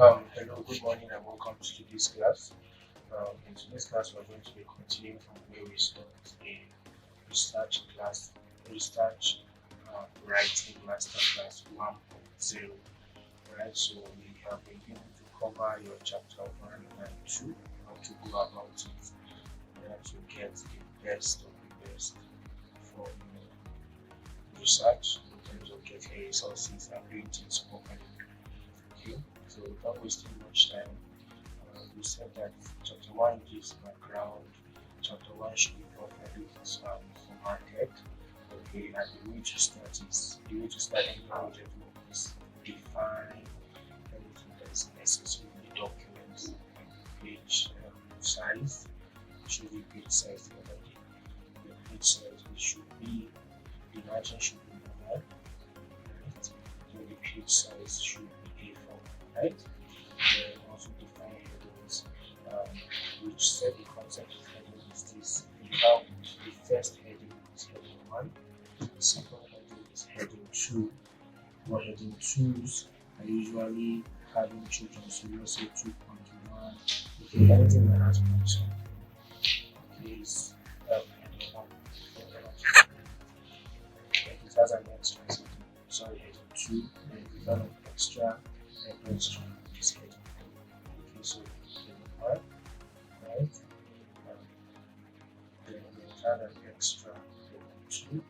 Hello, good morning, and welcome to today's class. In today's class, we're going to be continuing from where we stopped in research class, research writing masterclass 1.0. Right, so we have been able to cover your chapter 1 and 2, how to go about it, to get the best of the best for research in terms of getting resources and doing things properly. Okay, so without wasting much time, we said that chapter 1 gives background, chapter 1 should be properly formatted. Okay, and the way to start any project work is define everything that is necessary in the document, page size, should be page size the other day. The page size it should be the margin should be normal, right? So the page size should be A4, right? Then also define headings, which set the concept of heading is this. The first heading is heading 1, the second heading is heading 2. What heading 2s are usually having children, so let's say 2.1. Okay, anything that has point something is heading 1. It has an extra something. Sorry, heading 2, then if you have an extra, extra is heading 2. Okay, so heading 1, right? Then we have an extra heading 2.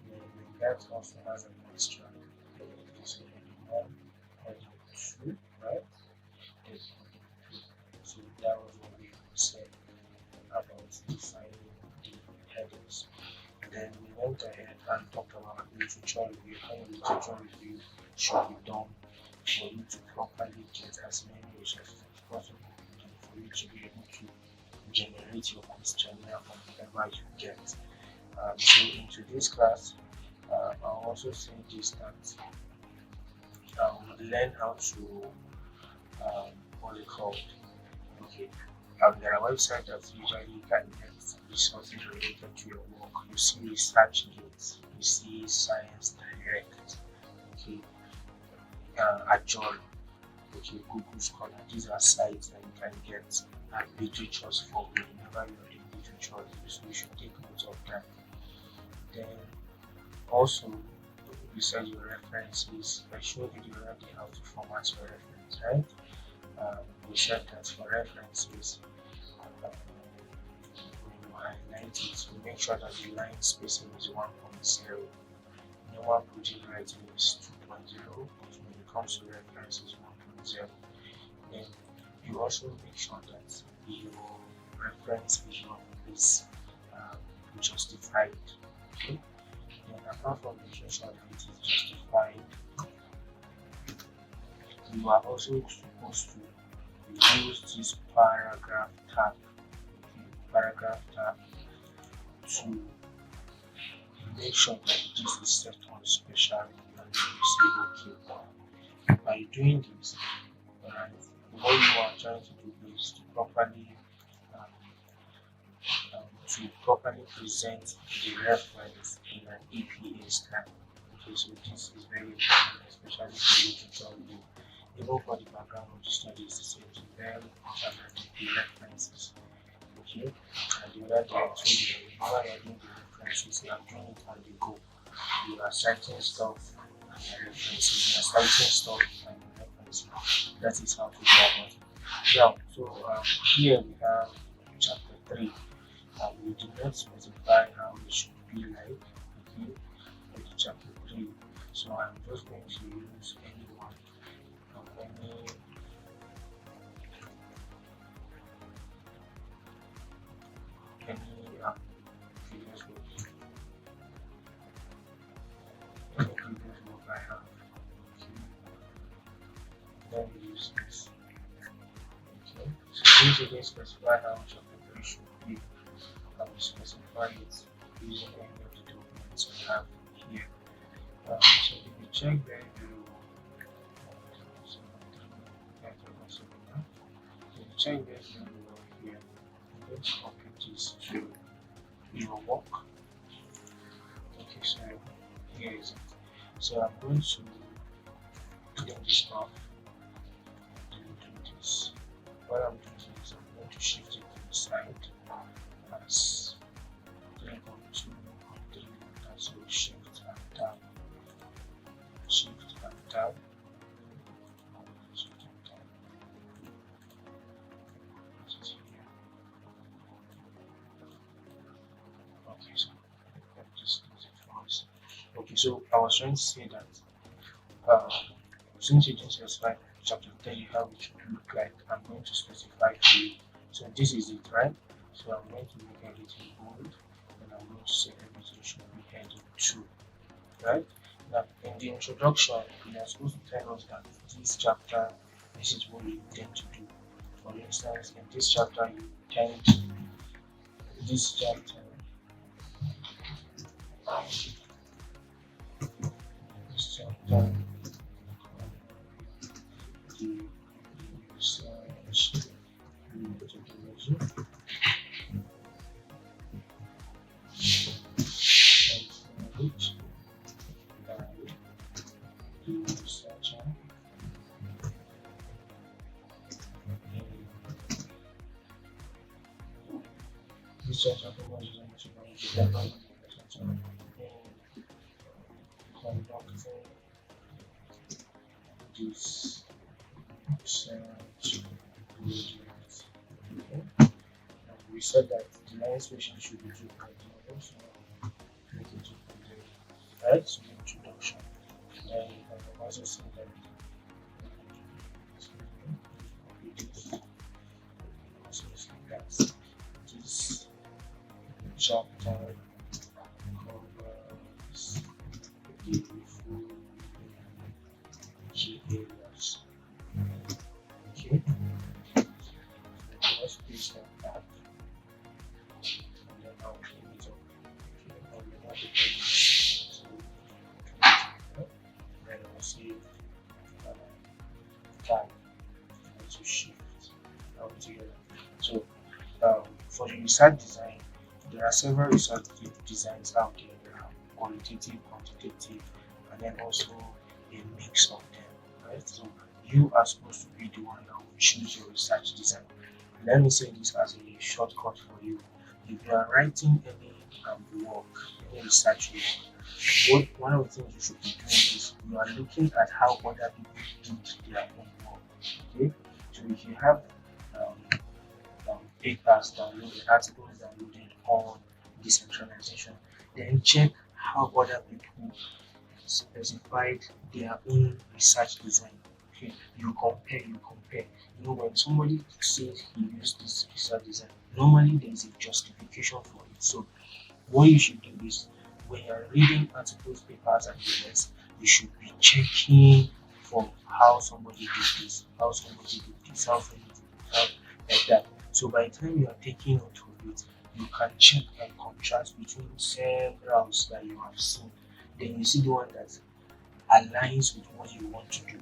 Then that also has an extra heading 2. So heading 1, heading 2, right? Then heading 3. So that was what we said about defining the headings. Then we went ahead and talked about literature review. How literature review should be done for you to properly get as many resources as possible and for you to be able to generate your questionnaire from whatever you get. So in today's class, I'll also say this that we learn how to what's it called? Okay. There are websites that usually you can get resources related to your work. You see ResearchGate, you see Science Direct, okay, Ajol, okay, Google Scholar. These are sites that you can get literatures for whenever you're doing literature review, so you should take note of that. Then also, besides your references, I showed you the other day how to format your reference, right? We said that for references, when you highlight it, we make sure that the line spacing is 1.0. Normal putting writing is 2.0, but when it comes to reference, it's 1.0. Then you also make sure that your reference is justified. Okay? Then apart from making sure that it is justified, you are also supposed to use this paragraph tab, to make sure that this is set on special and you say okay. By doing this, what you are trying to do is to properly present the reference in an APA style. Okay, so this is very important, especially for literature review. Even for the background of the study is the same. It's very important that the references. Okay, and the other day I told you that while you're doing the references, you are doing it on the go. You are citing stuff and your references. You are citing stuff and your references. That is how to go about it. Yeah, so here we have chapter 3. We did not specify how it should be like, okay, for the chapter 3. So I'm just going to use any one of any previous work, any previous work I have. Okay. Then we use this. Okay. So since we didn't specify how chapter 3 should be, I will specify it using any of the documents we have here. So if you check very well, if you check very well here, I'm going to copy this to your work. Okay, so here is it. So I'm going to clean this off and is what I'm doing is I'm going to shift it to the side as 3.2 or 3, so shift and tab, shift and tab, shift and tab. Okay, so just use it for us. Okay, so I was trying to say that since you didn't specify chapter 3 how it should look like, I'm going to specify for you. So this is it, right? So I'm going to make everything bold, and I'm going to say everything should be heading 2, right? Now, in the introduction, you are supposed to tell us that this chapter, this is what you intend to do. For instance, in this chapter, you intend this chapter, this chapter, the research methodology, and which guide the researcher this chapter promotes conducting this research project. Okay. Now we said that the line spacing should be 2.0, so make it 2.0, right? So introduction. Then I also say that this chapter covers the full key areas. Okay, let's paste that, and then I'll clean it up. Okay, I'll remove the pages. So, then I'll say tab to shift all together. So, for the research design, there are several research designs out there. There are qualitative, quantitative, and then also a mix of them, right? So you are supposed to be the one that will choose your research design. Let me say this as a shortcut for you. If you are writing any work, any research work, one of the things you should be doing is you are looking at how other people did their own work. Okay, so if you have papers downloaded, articles downloaded on decentralization, then check how other people specified their own research design. Okay, you compare. You know, when somebody says he used this research design, normally there is a justification for it. So what you should do is when you're reading articles, papers, and the rest, you should be checking for how somebody did this, how somebody did this, how somebody did that, like that. So by the time you are taking note of it, you can check and contrast between several that you have seen. Then you see the one that aligns with what you want to do.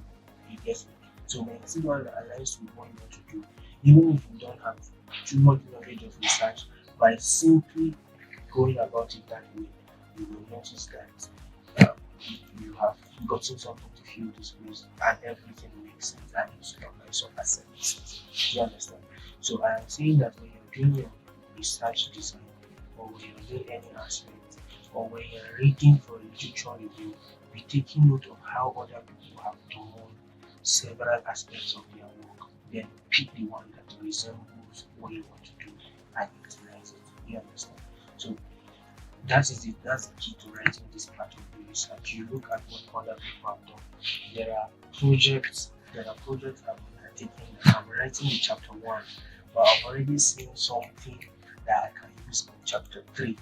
You get it? So when you see the one that aligns with what you want to do, even if you don't have too much knowledge of research, by simply going about it that way, you will notice that you have gotten something to fill this place and everything makes sense and it's also accepts. Do you understand? So I am saying that when you're doing your research design, or when you're doing any aspect, or when you're reading for literature review, be taking note of how other people have done several aspects of their work. Then pick the one that resembles what you want to do and utilize it. You understand? So that's the key to writing this part of the research. You look at what other people have done. There are projects I've taken. I'm writing in chapter 1, but I've already seen something that I can use in chapter 3.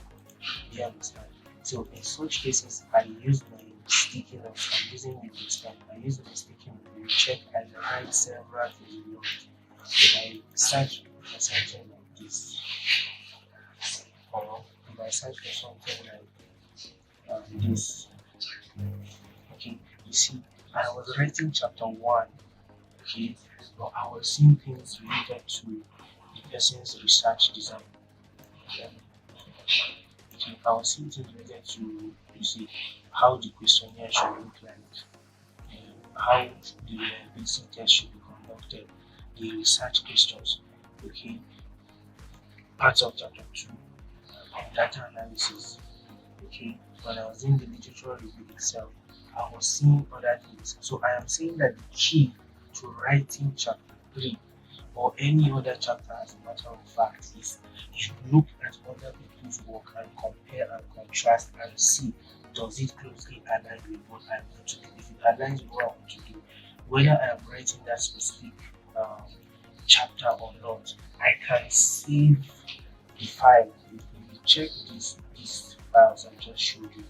You understand? So in such cases, I use my sticky notes. I'm using the next time. I use my sticky notes. You check and write several things. If I search for something like this, or if I search for something like this, okay, you see, I was writing chapter 1, okay, but I was seeing things related to the person's research design. Okay, I was seeing things related to, you see, how the questionnaire should look like, and how the reliability test should be conducted, the research questions. Okay, parts of chapter 2, data analysis. Okay, when I was in the literature review itself, I was seeing other things. So I am saying that the key to writing chapter 3 or any other chapter, as a matter of fact, is you look at other people's work and compare and contrast and see, does it closely align with what I want to do. If it aligns with what I want to do, whether I am writing that specific um, chapter or not, I can save the file. If you check these files I just showed you,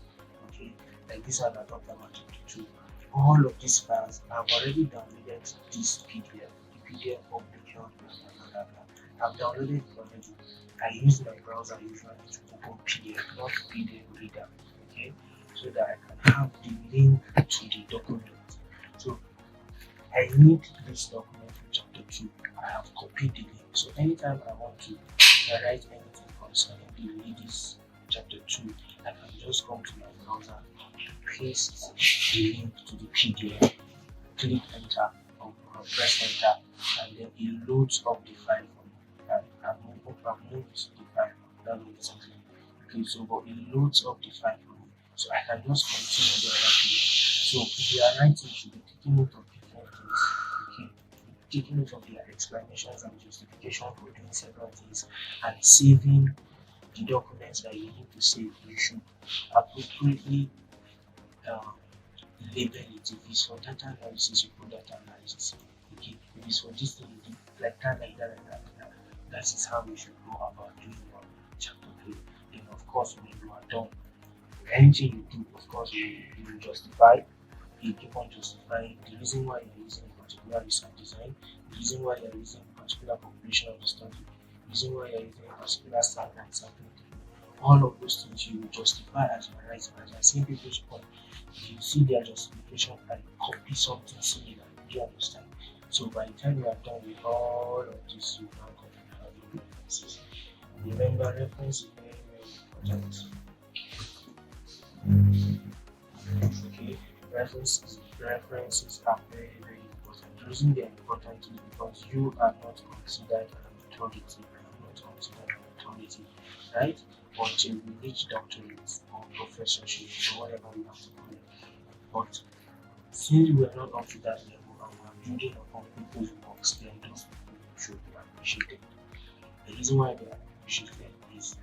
okay, like this one I talked about chapter 2, all of these files I've already downloaded this PDF, the PDF of the blah blah blah blah. I've downloaded it already. I use my browser usually to open PDF, not PDF reader, okay, so that I can have the link to the document. So I need this document from chapter 2. I have copied the link. So anytime I want to write anything concerning the ladies chapter 2, I can just come to my browser, paste the link to the PDF, click enter or press enter, and then it loads up the file for me. And I've moved the file, that means something. Okay, so but it loads up the file for me. So I can just continue the writing. So if you are writing, you should be taking note of different things. Okay, taking note of their explanations and justification for doing several things and saving the documents that you need to save. You should appropriately um, label it. If it's for data analysis, you put data analysis. Okay, if it's for this thing, you do like that, like that, like that, like that. That is how you should go about doing your chapter 3. Then, of course, when you are done, anything you do, of course, you will justify. You keep on justifying the reason why you're using a particular research design, the reason why you're using a particular population of the study, the reason why you're using a particular standard sampling technique. All of those things you will justify as you write. As I see people's point, you see their justification and copy something similar. Do you understand? So by the time you are done with all of this, you now come to have your references. Remember, reference is very, very important. Okay, references are very, very important. The reason they are important is because you are not considered an authority. I am not considered an authority, right? Until you reach doctorate or professorship or whatever you have to call it. But since we are not up to that level and we are building upon people's works, then those people should be appreciated. The reason why they are appreciated is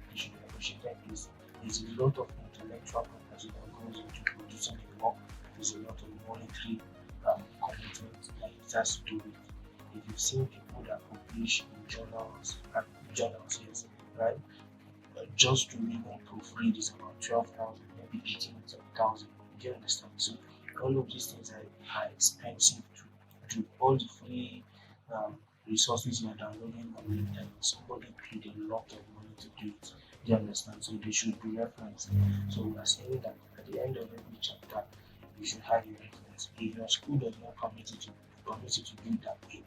there's a lot of intellectual capacity that goes into producing a work. There's a lot of monetary commitment that it has to do with. If you've seen people that publish in journals, yes, right? Just to even proofread is about 12,000, maybe 18,000. Do you understand? So all of these things are expensive to do. All the free um, resources you are downloading on the internet, somebody paid a lot of money to do it. Do you understand? So they should be referenced. So we are saying that at the end of every chapter, you should have your reference. If your school does not permit you to do it that way,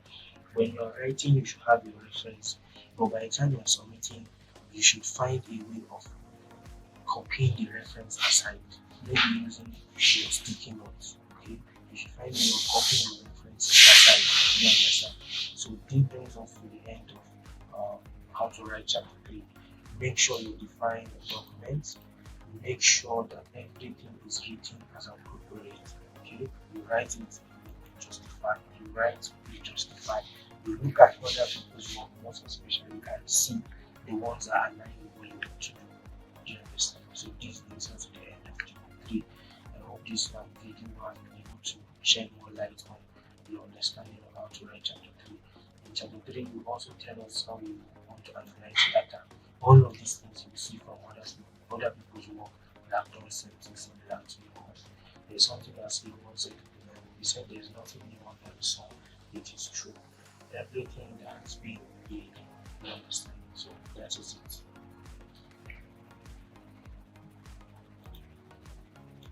when you're writing, you should have your reference. But by the time you're submitting, you should find a way of copying the reference aside, maybe using your sticky notes. Okay, you should find a way of copying the reference aside. You understand? So this brings us to the end of how to write chapter 3. Make sure you define your documents. Make sure that everything is written as appropriate. Okay, you write it, you justify. You write, you justify. You look at other people's work, most especially, and see the ones that align with what you want to do. Do you understand? So this brings us to the end of chapter 3. I hope this video has been able to shed more light on your understanding of how to write chapter 3. In chapter 3, you also tell us how you want to analyze data. All of these things you see from other people's work that have done something similar to yours. There's something that Solomon said, he said there's nothing new under the sun. It is true. Everything that has been made, you understand. So that is it.